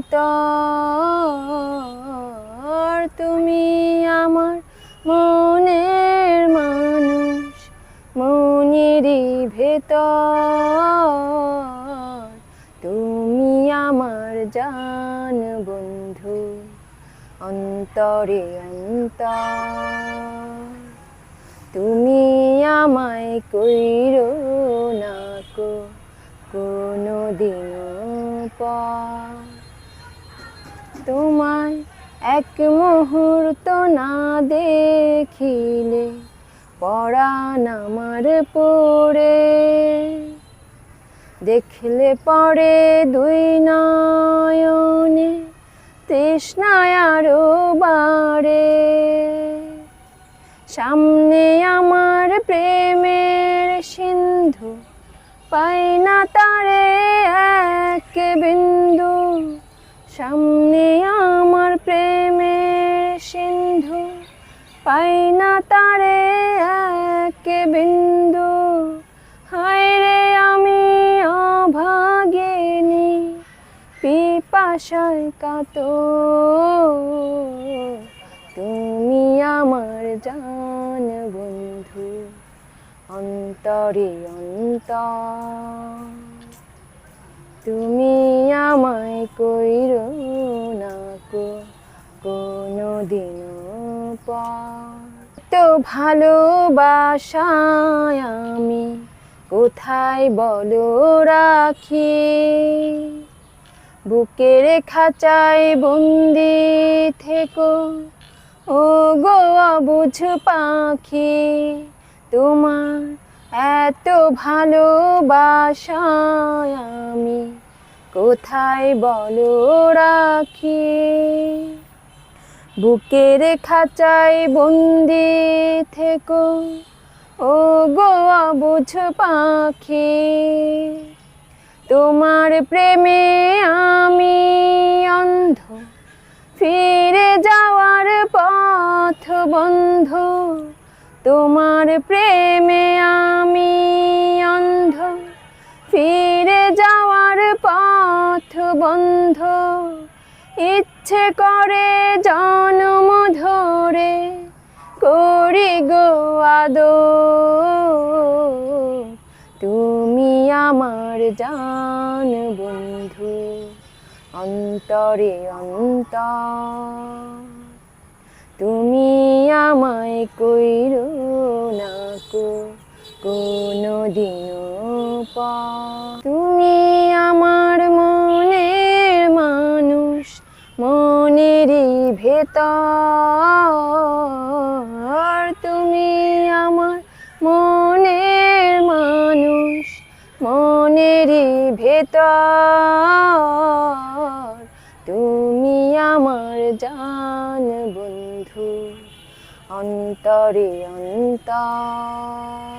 অন্তর, তুমি আমার মনের মানুষ, মনেরই ভেতর, তুমি আমার জান বন্ধু, অন্তরে অন্তর। তুমি আমায় কইরো না কো কোনো দিনও পর, তোমায় এক মুহূর্ত না দেখিলে পরাণ আমার পড়ে, দেখলে পরে দুই নয়নে তৃষ্ণায় আরো বাড়ে। সামনে আমার প্রেমের সিন্ধু, পাই না তারে এক বিন্দু। সামনে আমার প্রেমের সিন্ধু, পাই না তারে এক বিন্দু। হায় রে আমি অভাগিনী, পিপাসায় কাতর, তুমি আমার জান বন্ধু, অন্তরে অন্তর। তুমি আমায় কইরো না কো কোনো দিনও পর। তো ভালোবাসায় আমি কোথায় বলো রাখি, বুকের খাঁচায় বন্দি থেকো ও গো অবুঝ পাখি। তোমার এত ভালোবাসায় আমি কোথায় বলো রাখি, বুকের খাঁচায় বন্দি থেকো ও গো অবুঝ পাখি। তোমার প্রেমে আমি অন্ধ, ফিরে যাওয়ার পথ বন্ধ। তোমার প্রেমে আমি অন্ধ, ফিরে যাওয়ার পথ বন্ধ। ইচ্ছে করে জনম ধরে করি গো আদর, তুমি আমার জান বন্ধু, অন্তরে অন্তর। তুমি আমায় কইরো না কো কোনো দিনও পর। তুমি আমার মনের মানুষ, মনেরই ভেতর, তুমি আমার মনের মানুষ, মনেরই ভেতর, তুমি আমার জান বন্ধু, অন্তরে অন্তর।